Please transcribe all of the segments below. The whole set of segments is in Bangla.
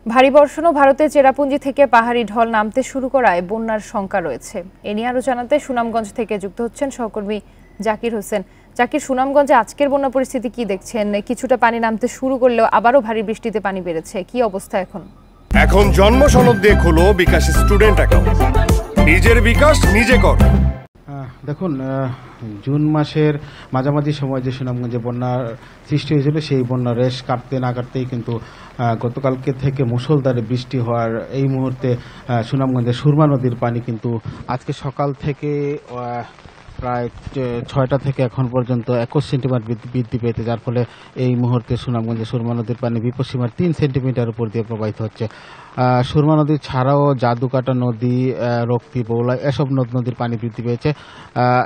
ভারী বর্ষণ ও ভারতের চেরাপুঞ্জি থেকে পাহাড়ি ঢল নামতে শুরু করায় বন্যার শঙ্কা রয়েছে। এ নিয়ে আরো জানাতে সুনামগঞ্জ থেকে যুক্ত হচ্ছেন সহকর্মী জাকির হোসেন। জাকির, সুনামগঞ্জে আজকের বন্যা পরিস্থিতি কি দেখছেন? কিছুটা পানি নামতে শুরু করলেও আবারও ভারী বৃষ্টিতে পানি বেড়েছে, কি অবস্থা এখন? এখন জন্ম সনদ দিয়ে খোলো বিকাশ স্টুডেন্ট অ্যাকাউন্ট। নিজের বিকাশ নিজে কর। দেখুন, জুন মাসের মাঝামাঝি সময় যে সুনামগঞ্জে বন্যার সৃষ্টি হয়েছিল, সেই বন্যার রেশ কাটতে না কাটতেই কিন্তু গতকালকে থেকে মুষলধারে বৃষ্টি হওয়ার এই মুহূর্তে সুনামগঞ্জের সুরমা নদীর পানি কিন্তু আজকে সকাল থেকে প্রায় 6টা থেকে এখন পর্যন্ত 21 সেন্টিমিটার বৃদ্ধি পেয়েছে, যার ফলে এই মুহূর্তে সুনামগঞ্জে সুরমা নদীর পানি বিপদসীমার 3 সেন্টিমিটার উপর দিয়ে প্রবাহিত হচ্ছে। সুরমা নদী ছাড়াও জাদুকাটা নদী, রক্তি, বৌলা এসব নদীর পানি বৃদ্ধি পেয়েছে।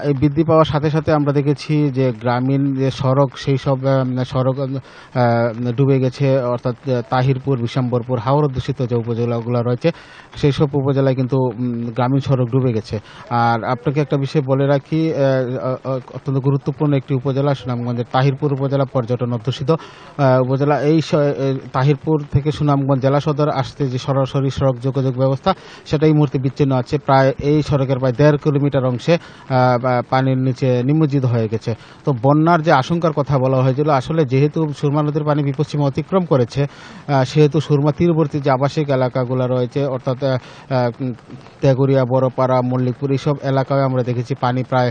এই বৃদ্ধি পাওয়ার সাথে সাথে আমরা দেখেছি যে গ্রামীণ যে সড়ক, সেই সব সড়ক ডুবে গেছে, অর্থাৎ তাহিরপুর, বিশাম্বরপুর, হাওড় দূষিত যে উপজেলাগুলো রয়েছে সেই সব উপজেলায় কিন্তু গ্রামীণ সড়ক ডুবে গেছে। আর আপনাকে একটা বিষয় বলে রাখি, অত্যন্ত গুরুত্বপূর্ণ একটি উপজেলা সুনামগঞ্জের তাহিরপুর উপজেলা, পর্যটন অধ্যুষিত উপজেলা। এই তাহিরপুর থেকে সুনামগঞ্জ জেলা সদর আসতে যে সরাসরি সড়ক যোগাযোগ ব্যবস্থা, সেটা এই মুহূর্তে বিচ্ছিন্ন আছে। প্রায় এই সড়কের প্রায় 1.5 কিলোমিটার অংশে পানির নিচে নিমজ্জিত হয়ে গেছে। তো বন্যার যে আশঙ্কার কথা বলা হয়েছিল, আসলে যেহেতু সুরমা নদীর পানি বিপদসীমা অতিক্রম করেছে, সেহেতু সুরমা তীরবর্তী যে আবাসিক এলাকাগুলো রয়েছে, অর্থাৎ তেগুরিয়া, বড়পাড়া, মল্লিকপুর, এইসব এলাকায় আমরা দেখেছি পানি প্রায়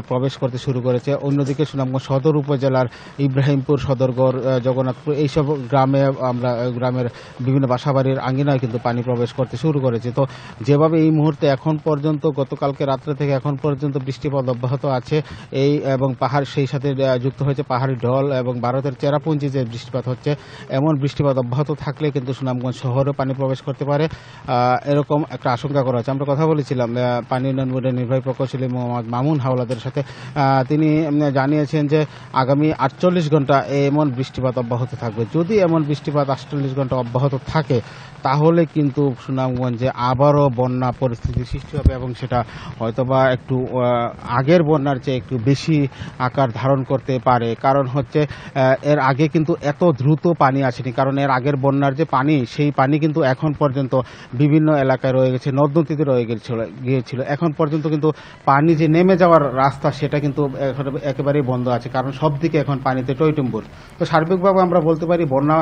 প্রবেশ করতে শুরু করেছে। অন্যদিকে সুনামগঞ্জ সদর উপজেলার ইব্রাহিমপুর, সদরগড়, জগন্নাথপুর এইসব গ্রামে আমরা গ্রামের বিভিন্ন বাসাবাড়ির আঙ্গিনায় কিন্তু পানি প্রবেশ করতে শুরু করেছে। তো যেভাবে এই মুহূর্তে এখন পর্যন্ত, গতকালকে রাত্রে থেকে এখন পর্যন্ত বৃষ্টিপাত অব্যাহত আছে, এই এবং পাহাড় সেই সাথে যুক্ত হয়েছে পাহাড়ি ঢল এবং ভারতের চেরাপুঞ্জি যে বৃষ্টিপাত হচ্ছে, এমন বৃষ্টিপাত অব্যাহত থাকলে কিন্তু সুনামগঞ্জ শহরে পানি প্রবেশ করতে পারে, এরকম একটা আশঙ্কা করা হচ্ছে। আমরা কথা বলেছিলাম পানি উন্নয়ন বোর্ডের নির্বাহী প্রকৌশলী মোহাম্মদ মামুন হাওলাদের সাথে। তিনি জানিয়েছেন যে আগামী 48 ঘন্টা এমন বৃষ্টিপাত অব্যাহত থাকবে। যদি এমন বৃষ্টিপাত 48 ঘন্টা অব্যাহত থাকে, তাহলে কিন্তু সুনামগঞ্জে আবারও বন্যা পরিস্থিতি সৃষ্টি হবে এবং সেটা হয়তোবা একটু আগের বন্যার চেয়ে একটু বেশি আকার ধারণ করতে পারে। কারণ হচ্ছে এর আগে কিন্তু এত দ্রুত পানি আসেনি, কারণ এর আগের বন্যার যে পানি, সেই পানি কিন্তু এখন পর্যন্ত বিভিন্ন এলাকায় রয়ে গেছে, নদ নদীতে রয়ে গিয়েছিল। এখন পর্যন্ত কিন্তু পানি যে নেমে যাওয়ার রাস্তা, সেটা কিন্তু একেবারেই বন্ধ আছে, কারণ সব দিকে এখন পানিতে টইটুম্বুর। তো সার্বিকভাবে আমরা বলতে পারি বন্যা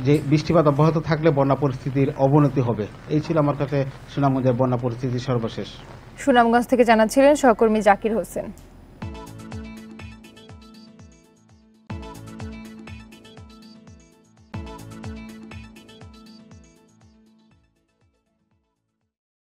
যে বৃষ্টিপাত অব্যাহত থাকলে বন্যা পরিস্থিতির অবনতি হবে। এই ছিল আমার কাছে সুনামগঞ্জের বন্যা পরিস্থিতির সর্বশেষ। সুনামগঞ্জ থেকে জানাচ্ছিলেন সহকর্মী জাকির হোসেন।